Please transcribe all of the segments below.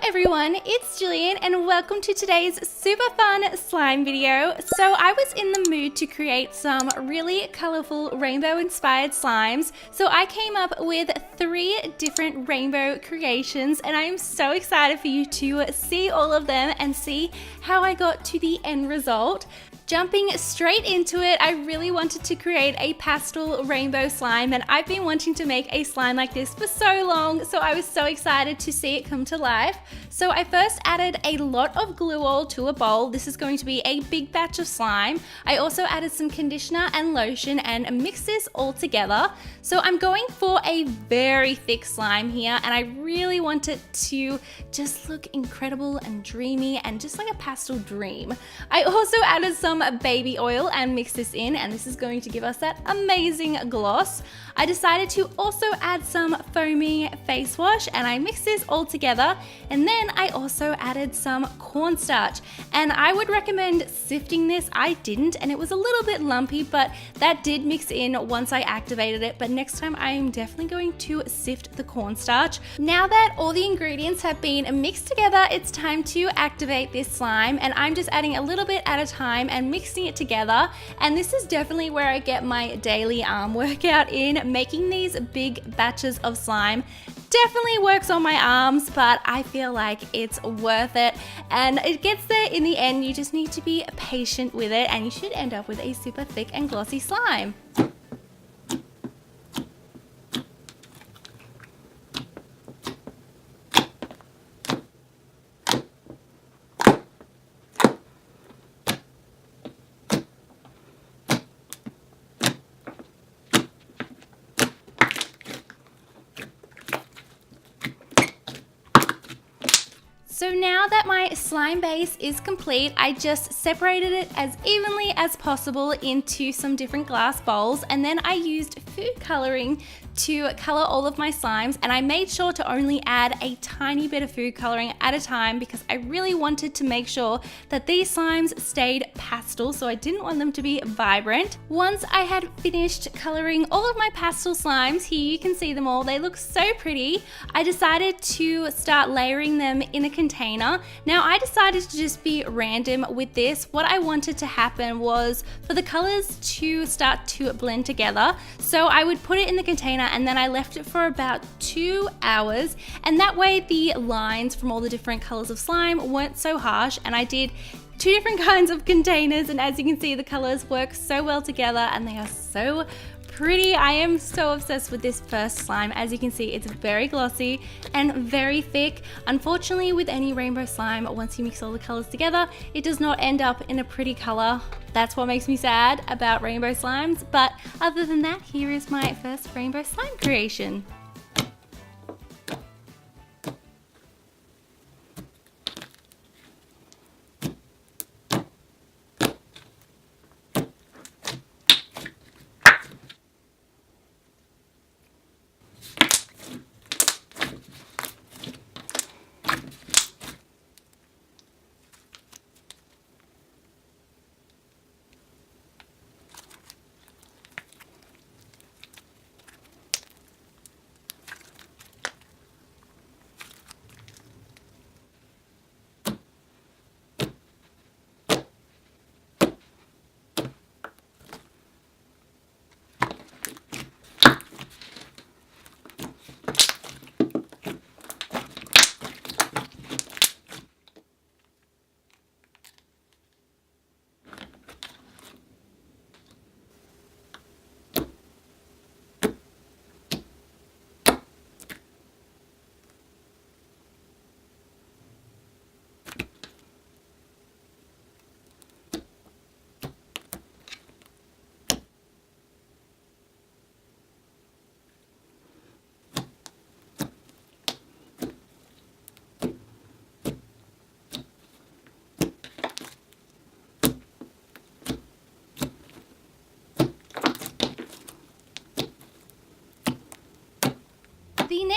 everyone, it's Gillian and welcome to today's super fun slime video. So I was in the mood to create some really colorful rainbow inspired slimes. So I came up with 3 different rainbow creations and I am so excited for you to see all of them and see how I got to the end result. Jumping straight into it, I really wanted to create a pastel rainbow slime and I've been wanting to make a slime like this for so long, so I was so excited to see it come to life. So I first added a lot of glue oil to a bowl. This is going to be a big batch of slime. I also added some conditioner and lotion and mixed this all together. So I'm going for a very thick slime here and I really want it to just look incredible and dreamy and just like a pastel dream. I also added some baby oil and mix this in, and this is going to give us that amazing gloss. I decided to also add some foaming face wash and I mixed this all together, and then I also added some cornstarch, and I would recommend sifting this. I didn't and it was a little bit lumpy, but that did mix in once I activated it, but next time I am definitely going to sift the cornstarch. Now that all the ingredients have been mixed together, it's time to activate this slime, and I'm just adding a little bit at a time and mixing it together. And this is definitely where I get my daily arm workout in. Making these big batches of slime definitely works on my arms, but I feel like it's worth it and it gets there in the end. You just need to be patient with it and you should end up with a super thick and glossy slime. So now that my slime base is complete, I just separated it as evenly as possible into some different glass bowls, and then I used food coloring to color all of my slimes, and I made sure to only add a tiny bit of food coloring at a time because I really wanted to make sure that these slimes stayed pastel, so I didn't want them to be vibrant. Once I had finished coloring all of my pastel slimes, here you can see them all, they look so pretty, I decided to start layering them in a container. Now I decided to just be random with this. What I wanted to happen was for the colors to start to blend together, so I would put it in the container and then I left it for about 2 hours, and that way the lines from all the different colors of slime weren't so harsh, and I did 2 different kinds of containers, and as you can see the colors work so well together and they are so pretty. I am so obsessed with this first slime. As you can see, it's very glossy and very thick. Unfortunately, with any rainbow slime, once you mix all the colors together, it does not end up in a pretty color. That's what makes me sad about rainbow slimes. But other than that, here is my first rainbow slime creation.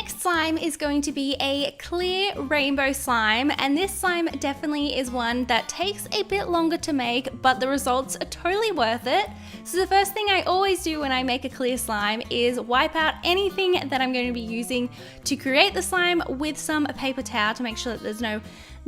next slime is going to be a clear rainbow slime, and this slime definitely is one that takes a bit longer to make, but the results are totally worth it. So the first thing I always do when I make a clear slime is wipe out anything that I'm going to be using to create the slime with some paper towel to make sure that there's no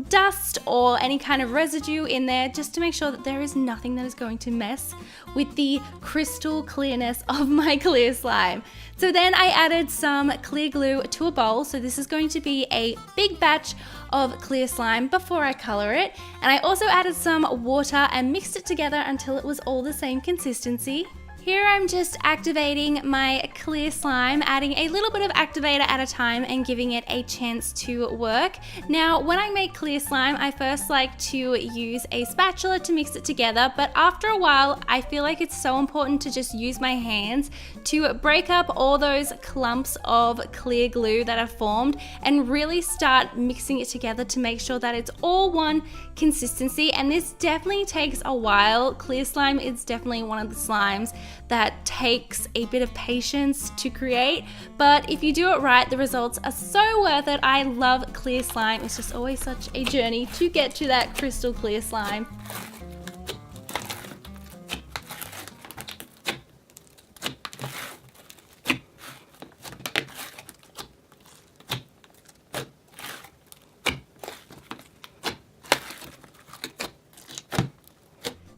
dust or any kind of residue in there, just to make sure that there is nothing that is going to mess with the crystal clearness of my clear slime. So then I added some clear glue to a bowl. So this is going to be a big batch of clear slime before I color it. And I also added some water and mixed it together until it was all the same consistency. Here I'm just activating my clear slime, adding a little bit of activator at a time and giving it a chance to work. Now, when I make clear slime, I first like to use a spatula to mix it together, but after a while, I feel like it's so important to just use my hands to break up all those clumps of clear glue that have formed and really start mixing it together to make sure that it's all one consistency. And this definitely takes a while. Clear slime is definitely one of the slimes that takes a bit of patience to create, but if you do it right, the results are so worth it. I love clear slime. It's just always such a journey to get to that crystal clear slime.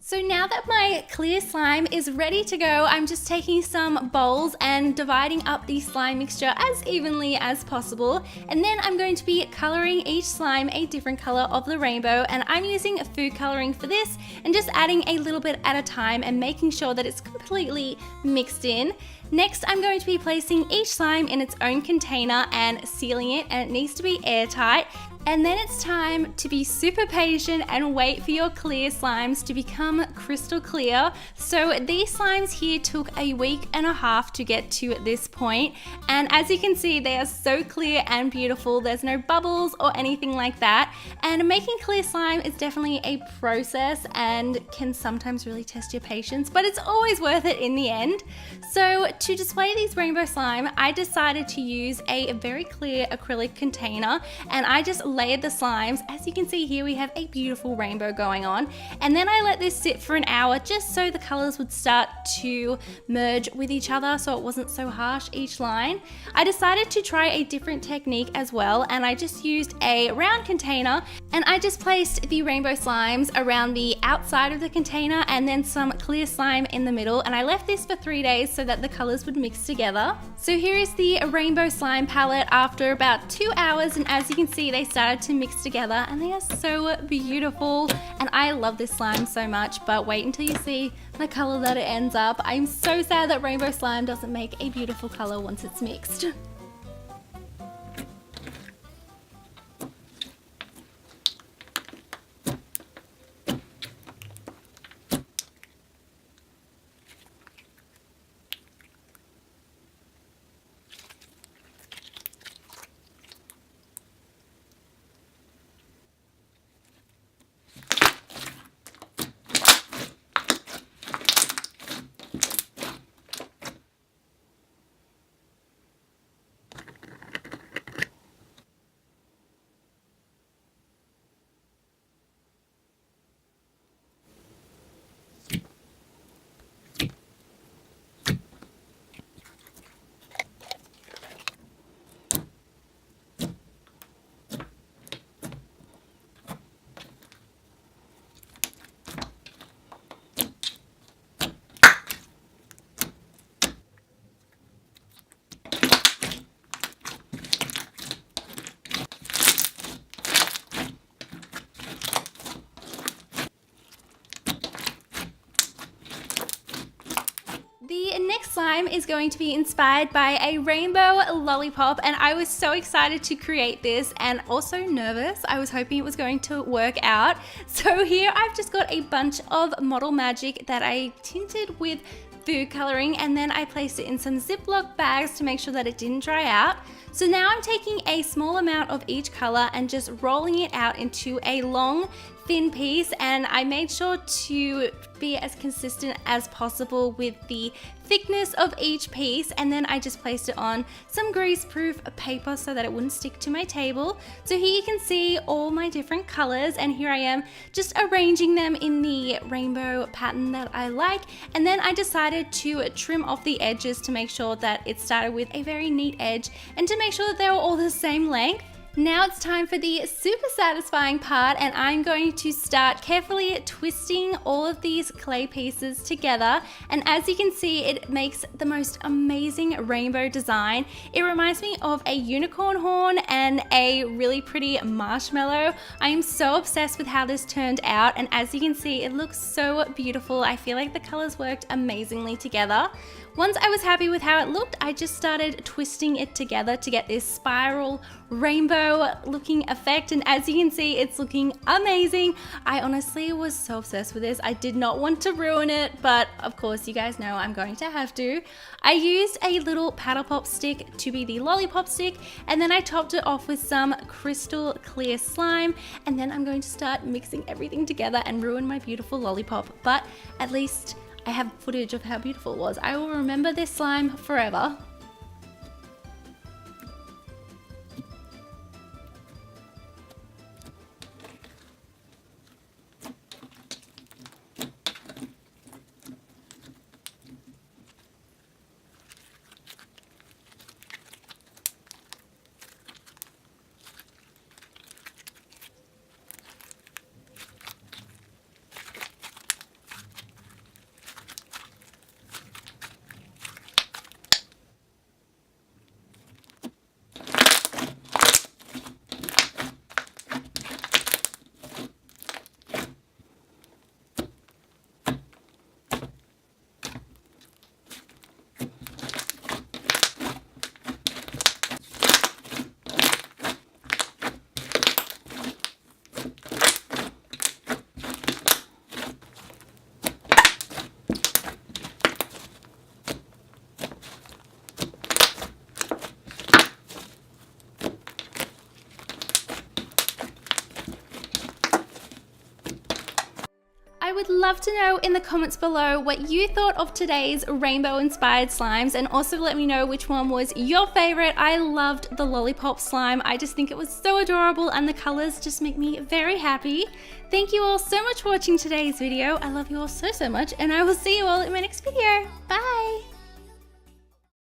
So now that my clear slime is ready to go, I'm just taking some bowls and dividing up the slime mixture as evenly as possible. And then I'm going to be coloring each slime a different color of the rainbow. And I'm using food coloring for this and just adding a little bit at a time and making sure that it's completely mixed in. Next, I'm going to be placing each slime in its own container and sealing it, and it needs to be airtight. And then it's time to be super patient and wait for your clear slimes to become crystal clear. So these slimes here took a week and a half to get to this point. And as you can see, they are so clear and beautiful. There's no bubbles or anything like that. And making clear slime is definitely a process and can sometimes really test your patience, but it's always worth it in the end. So to display these rainbow slime, I decided to use a very clear acrylic container, and I just layered the slimes. As you can see here, we have a beautiful rainbow going on, and then I let this sit for an hour just so the colors would start to merge with each other, so it wasn't so harsh each line. I decided to try a different technique as well, and I just used a round container, and I just placed the rainbow slimes around the outside of the container and then some clear slime in the middle, and I left this for 3 days so that the colors would mix together. So here is the rainbow slime palette after about 2 hours, and as you can see, they started to mix together and they are so beautiful, and I love this slime so much. But wait until you see the color that it ends up. I'm so sad that rainbow slime doesn't make a beautiful color once it's mixed. The next slime is going to be inspired by a rainbow lollipop, and I was so excited to create this and also nervous. I was hoping it was going to work out. So here I've just got a bunch of Model Magic that I tinted with food coloring, and then I placed it in some Ziploc bags to make sure that it didn't dry out. So now I'm taking a small amount of each color and just rolling it out into a long thin piece, and I made sure to be as consistent as possible with the thickness of each piece, and then I just placed it on some grease-proof paper so that it wouldn't stick to my table. So here you can see all my different colors, and here I am just arranging them in the rainbow pattern that I like, and then I decided to trim off the edges to make sure that it started with a very neat edge and to make sure that they were all the same length. Now it's time for the super satisfying part, and I'm going to start carefully twisting all of these clay pieces together, and as you can see, it makes the most amazing rainbow design. It reminds me of a unicorn horn and a really pretty marshmallow. I am so obsessed with how this turned out, and as you can see, it looks so beautiful. I feel like the colors worked amazingly together. Once I was happy with how it looked, I just started twisting it together to get this spiral rainbow looking effect, and as you can see, it's looking amazing. I honestly was so obsessed with this. I did not want to ruin it, but of course you guys know I'm going to have to. I used a little paddle pop stick to be the lollipop stick, and then I topped it off with some crystal clear slime, and then I'm going to start mixing everything together and ruin my beautiful lollipop, but at least I have footage of how beautiful it was. I will remember this slime forever. I would love to know in the comments below what you thought of today's rainbow inspired slimes, and also let me know which one was your favorite. I loved the lollipop slime. I just think it was so adorable, and the colors just make me very happy. Thank you all so much for watching today's video. I love you all so much, and I will see you all in my next video. Bye!